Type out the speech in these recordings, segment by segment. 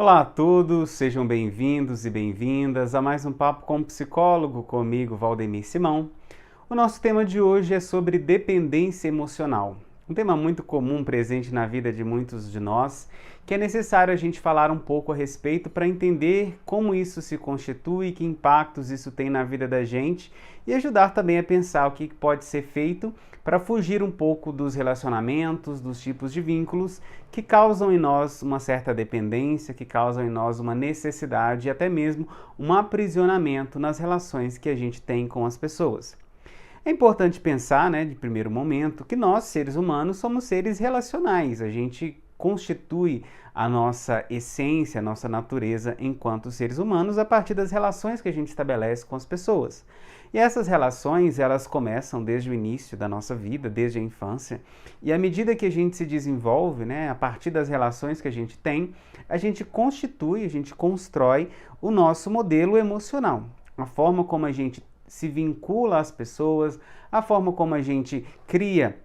Olá a todos, sejam bem-vindos e bem-vindas a mais um Papo com o Psicólogo, comigo, Valdemir Simão. O nosso tema de hoje é sobre dependência emocional, um tema muito comum presente na vida de muitos de nós, que é necessário a gente falar um pouco a respeito para entender como isso se constitui, que impactos isso tem na vida da gente e ajudar também a pensar o que pode ser feito para fugir um pouco dos relacionamentos, dos tipos de vínculos que causam em nós uma certa dependência, que causam em nós uma necessidade e até mesmo um aprisionamento nas relações que a gente tem com as pessoas. É importante pensar, de primeiro momento, que nós, seres humanos, somos seres relacionais. A gente constitui a nossa essência, a nossa natureza enquanto seres humanos a partir das relações que a gente estabelece com as pessoas. E essas relações, elas começam desde o início da nossa vida, desde a infância, e à medida que a gente se desenvolve, a partir das relações que a gente constitui, a gente constrói o nosso modelo emocional, a forma como a gente se vincula às pessoas, a forma como a gente cria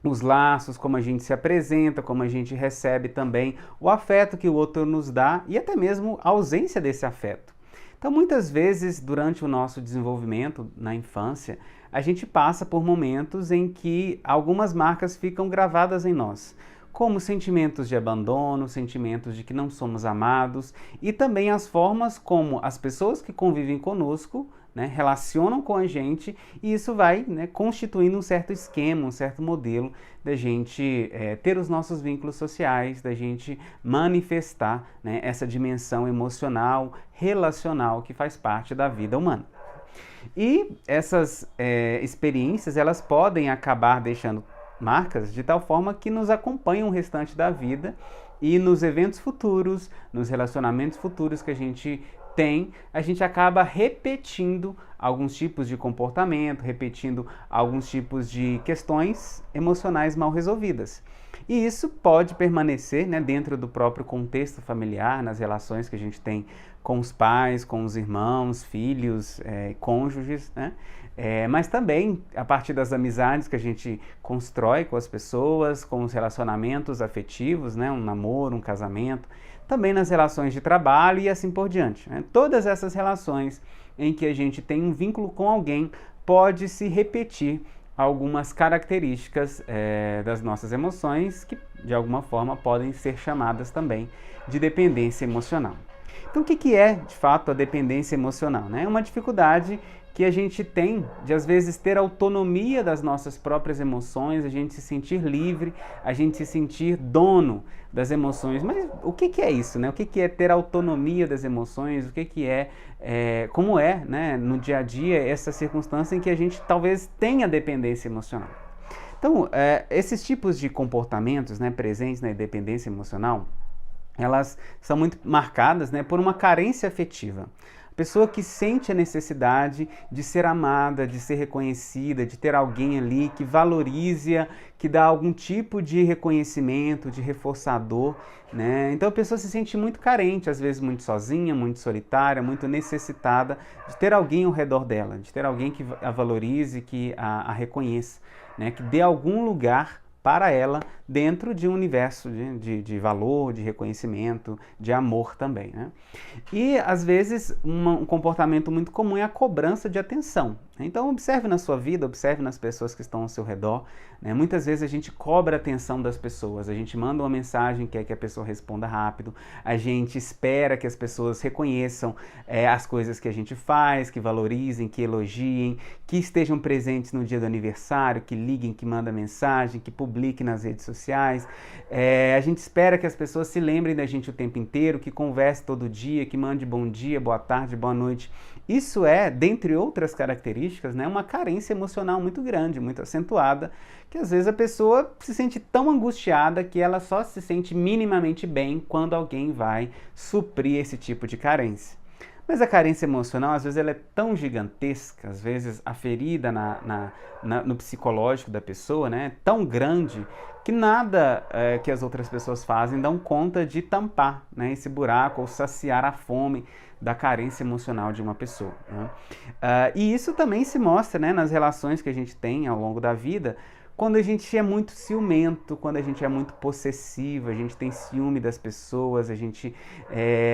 os laços, como a gente se apresenta, como a gente recebe também o afeto que o outro nos dá e até mesmo a ausência desse afeto. Então, muitas vezes, durante o nosso desenvolvimento na infância, a gente passa por momentos em que algumas marcas ficam gravadas em nós, como sentimentos de abandono, sentimentos de que não somos amados e também as formas como as pessoas que convivem conosco relacionam com a gente e isso vai constituindo um certo esquema, um certo modelo da gente ter os nossos vínculos sociais, da gente manifestar essa dimensão emocional, relacional que faz parte da vida humana. E essas experiências, elas podem acabar deixando marcas de tal forma que nos acompanham o restante da vida e nos eventos futuros, nos relacionamentos futuros que a gente tem, a gente acaba repetindo alguns tipos de comportamento, repetindo alguns tipos de questões emocionais mal resolvidas. E isso pode permanecer dentro do próprio contexto familiar, nas relações que a gente tem com os pais, com os irmãos, filhos, cônjuges, mas também a partir das amizades que a gente constrói com as pessoas, com os relacionamentos afetivos, um namoro, um casamento, também nas relações de trabalho e assim por diante. Todas essas relações em que a gente tem um vínculo com alguém pode se repetir algumas características das nossas emoções que de alguma forma podem ser chamadas também de dependência emocional. Então o que é de fato a dependência emocional? É uma dificuldade que a gente tem de às vezes ter autonomia das nossas próprias emoções, a gente se sentir livre, a gente se sentir dono das emoções. Mas o que é isso? O que é ter autonomia das emoções? O que é, como é no dia a dia essa circunstância em que a gente talvez tenha dependência emocional? Então, esses tipos de comportamentos presentes na dependência emocional, elas são muito marcadas por uma carência afetiva. Pessoa que sente a necessidade de ser amada, de ser reconhecida, de ter alguém ali que valorize-a, que dá algum tipo de reconhecimento, de reforçador, Então a pessoa se sente muito carente, às vezes muito sozinha, muito solitária, muito necessitada de ter alguém ao redor dela, de ter alguém que a valorize, que a reconheça, que dê algum lugar para ela dentro de um universo de valor, de reconhecimento, de amor também. E, às vezes, um comportamento muito comum é a cobrança de atenção. Então, observe na sua vida, observe nas pessoas que estão ao seu redor. Muitas vezes a gente cobra a atenção das pessoas, a gente manda uma mensagem, quer que a pessoa responda rápido, a gente espera que as pessoas reconheçam as coisas que a gente faz, que valorizem, que elogiem, que estejam presentes no dia do aniversário, que liguem, que mandem mensagem, que publiquem nas redes sociais. A gente espera que as pessoas se lembrem da gente o tempo inteiro, que converse todo dia, que mande bom dia, boa tarde, boa noite. Isso é, dentre outras características, uma carência emocional muito grande, muito acentuada, que às vezes a pessoa se sente tão angustiada que ela só se sente minimamente bem quando alguém vai suprir esse tipo de carência. Mas a carência emocional, às vezes, ela é tão gigantesca, às vezes a ferida no psicológico da pessoa, é tão grande que nada que as outras pessoas fazem dão conta de tampar esse buraco ou saciar a fome da carência emocional de uma pessoa. E isso também se mostra nas relações que a gente tem ao longo da vida, Quando a gente é muito ciumento, quando a gente é muito possessivo, a gente tem ciúme das pessoas, a gente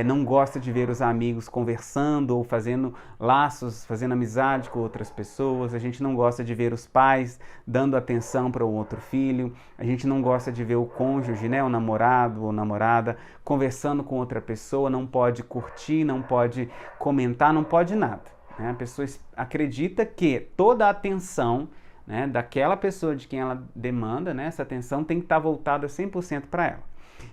não gosta de ver os amigos conversando ou fazendo laços, fazendo amizade com outras pessoas, a gente não gosta de ver os pais dando atenção para um outro filho, a gente não gosta de ver o cônjuge, né, o namorado ou namorada, conversando com outra pessoa, não pode curtir, não pode comentar, não pode nada. Né? A pessoa acredita que toda a atenção, né, daquela pessoa de quem ela demanda, né, essa atenção tem que estar voltada 100% para ela.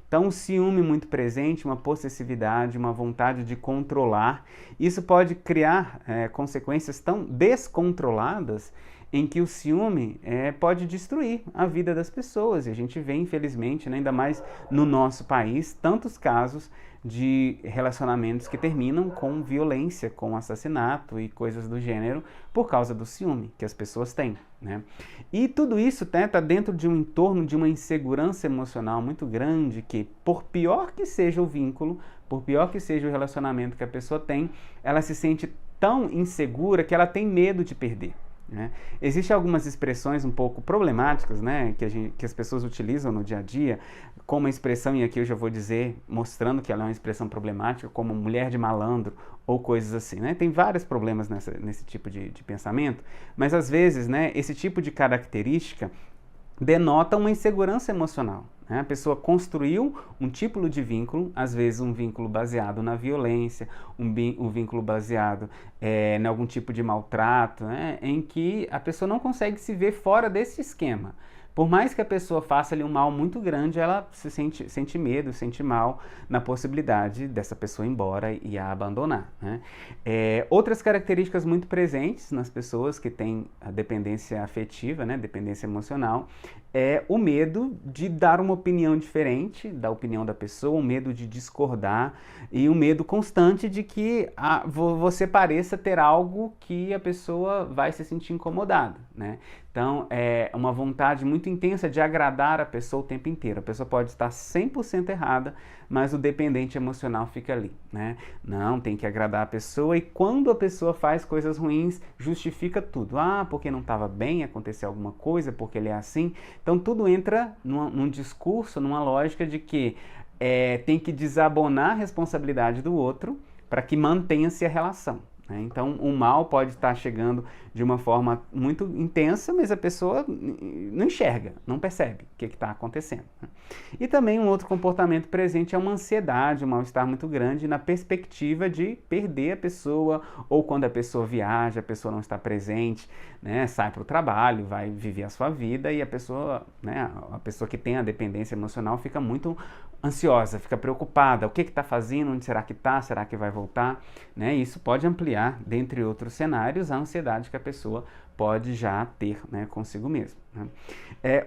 Então, um ciúme muito presente, uma possessividade, uma vontade de controlar, isso pode criar consequências tão descontroladas em que o ciúme pode destruir a vida das pessoas. E a gente vê, infelizmente, né, ainda mais no nosso país, tantos casos de relacionamentos que terminam com violência, com assassinato e coisas do gênero por causa do ciúme que as pessoas têm, né? E tudo isso está dentro de um entorno de uma insegurança emocional muito grande que, por pior que seja o vínculo, por pior que seja o relacionamento que a pessoa tem, ela se sente tão insegura que ela tem medo de perder. Né? Existem algumas expressões um pouco problemáticas, né, que as pessoas utilizam no dia a dia, como a expressão, e aqui eu já vou dizer, mostrando que ela é uma expressão problemática, como mulher de malandro ou coisas assim. Né? Tem vários problemas nesse tipo de pensamento, mas às vezes, né, esse tipo de característica denota uma insegurança emocional. Né? A pessoa construiu um tipo de vínculo, às vezes um vínculo baseado na violência, um vínculo baseado em algum tipo de maltrato, né? Em que a pessoa não consegue se ver fora desse esquema. Por mais que a pessoa faça ali um mal muito grande, ela sente medo, sente mal na possibilidade dessa pessoa ir embora e a abandonar. Né? Outras características muito presentes nas pessoas que têm a dependência afetiva, né, dependência emocional, é o medo de dar uma opinião diferente da opinião da pessoa, o medo de discordar e o medo constante de que você pareça ter algo que a pessoa vai se sentir incomodada. Né? Então, é uma vontade muito intensa de agradar a pessoa o tempo inteiro. A pessoa pode estar 100% errada, mas o dependente emocional fica ali, né? Não, tem que agradar a pessoa, e quando a pessoa faz coisas ruins, justifica tudo. Ah, porque não estava bem, aconteceu alguma coisa, porque ele é assim. Então, tudo entra num discurso, numa lógica de que tem que desabonar a responsabilidade do outro para que mantenha-se a relação. Então, o mal pode estar chegando de uma forma muito intensa, mas a pessoa não enxerga, não percebe o que está acontecendo. E também um outro comportamento presente é uma ansiedade, um mal-estar muito grande na perspectiva de perder a pessoa, ou quando a pessoa viaja, a pessoa não está presente, né, sai para o trabalho, vai viver a sua vida, e a pessoa que tem a dependência emocional fica muito ansiosa, fica preocupada, o que está fazendo, onde será que está, será que vai voltar? Né? Isso pode ampliar, dentre outros cenários, a ansiedade que a pessoa pode já ter, né, consigo mesmo. Né?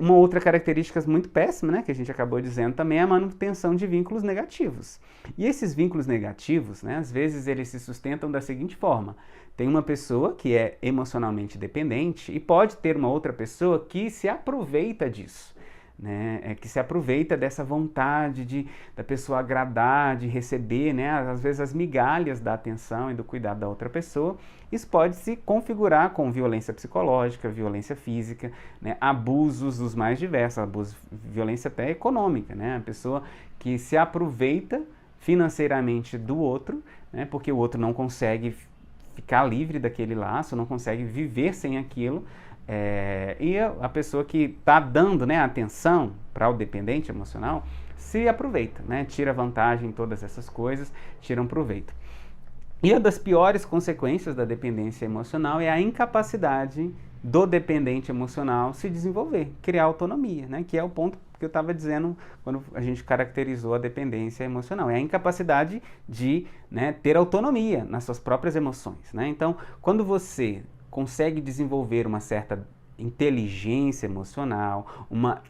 Uma outra característica muito péssima, né, que a gente acabou dizendo também, é a manutenção de vínculos negativos. E esses vínculos negativos, né, às vezes eles se sustentam da seguinte forma: tem uma pessoa que é emocionalmente dependente e pode ter uma outra pessoa que se aproveita disso. Né, que se aproveita dessa vontade da pessoa agradar, de receber, né, às vezes as migalhas da atenção e do cuidado da outra pessoa. Isso pode se configurar com violência psicológica, violência física, né, abusos dos mais diversos, violência até econômica, né, a pessoa que se aproveita financeiramente do outro, né, porque o outro não consegue ficar livre daquele laço, não consegue viver sem aquilo. E a pessoa que está dando, né, atenção para o dependente emocional se aproveita, né, tira vantagem em todas essas coisas, tira um proveito. E uma das piores consequências da dependência emocional é a incapacidade do dependente emocional se desenvolver, criar autonomia, né, que é o ponto que eu estava dizendo quando a gente caracterizou a dependência emocional. É a incapacidade de, né, ter autonomia nas suas próprias emoções. Né? Então, quando você consegue desenvolver uma certa inteligência emocional, uma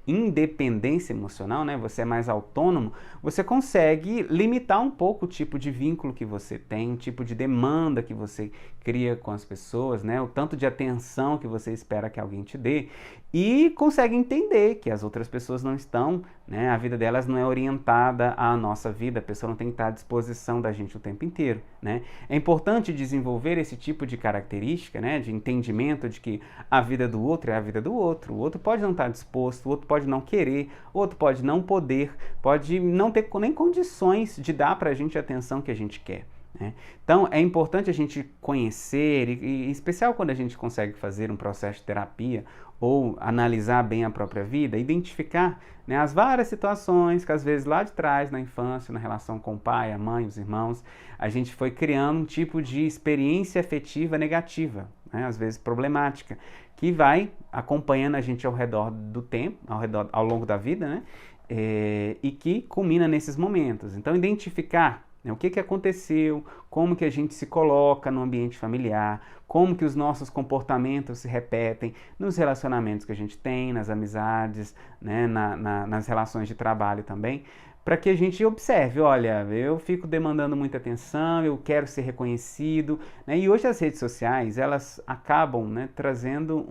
independência emocional, né? Você é mais autônomo, você consegue limitar um pouco o tipo de vínculo que você tem, o tipo de demanda que você cria com as pessoas, né? O tanto de atenção que você espera que alguém te dê, e consegue entender que as outras pessoas não estão né? A vida delas não é orientada à nossa vida, a pessoa não tem que estar à disposição da gente o tempo inteiro, né? É importante desenvolver esse tipo de característica, né? De entendimento de que a vida do outro é a vida do outro. O outro pode não estar disposto, o outro pode não querer, o outro pode não poder, pode não ter nem condições de dar para a gente a atenção que a gente quer, né? Então é importante a gente conhecer, e em especial quando a gente consegue fazer um processo de terapia ou analisar bem a própria vida, identificar, né, as várias situações que às vezes lá de trás, na infância, na relação com o pai, a mãe, os irmãos, a gente foi criando um tipo de experiência afetiva negativa, né, às vezes problemática, que vai acompanhando a gente ao redor do tempo, ao longo da vida, né, e que culmina nesses momentos. Então identificar, né, o que aconteceu, como que a gente se coloca no ambiente familiar, como que os nossos comportamentos se repetem nos relacionamentos que a gente tem, nas amizades, né, nas relações de trabalho também, para que a gente observe, olha, eu fico demandando muita atenção, eu quero ser reconhecido, né, e hoje as redes sociais, elas acabam, né, trazendo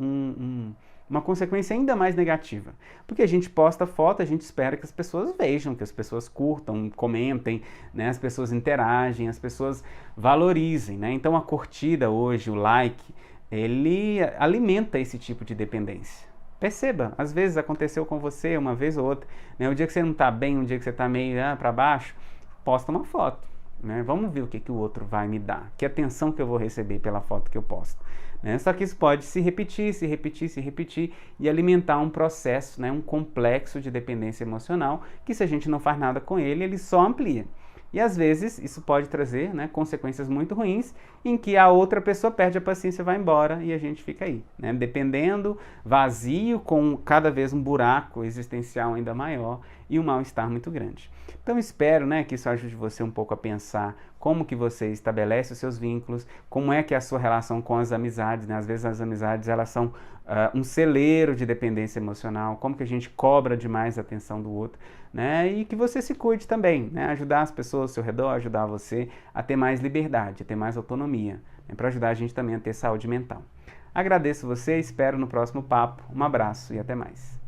uma consequência ainda mais negativa. Porque a gente posta foto, a gente espera que as pessoas vejam, que as pessoas curtam, comentem, né? As pessoas interagem, as pessoas valorizem, né? Então a curtida hoje, o like, ele alimenta esse tipo de dependência. Perceba, às vezes aconteceu com você uma vez ou outra, né? O dia que você não está bem, um dia que você está meio para baixo, posta uma foto. Né? Vamos ver o que o outro vai me dar, que atenção que eu vou receber pela foto que eu posto. Né? Só que isso pode se repetir e alimentar um processo, né? Um complexo de dependência emocional que, se a gente não faz nada com ele, ele só amplia. E às vezes isso pode trazer, né, consequências muito ruins, em que a outra pessoa perde a paciência, vai embora e a gente fica aí, né, dependendo, vazio, com cada vez um buraco existencial ainda maior e um mal-estar muito grande. Então espero, né, que isso ajude você um pouco a pensar como que você estabelece os seus vínculos, como é que é a sua relação com as amizades, né? Às vezes as amizades elas são um celeiro de dependência emocional, como que a gente cobra demais a atenção do outro, né? E que você se cuide também, né? Ajudar as pessoas ao seu redor, ajudar você a ter mais liberdade, a ter mais autonomia, né? Para ajudar a gente também a ter saúde mental. Agradeço você, espero no próximo papo, um abraço e até mais.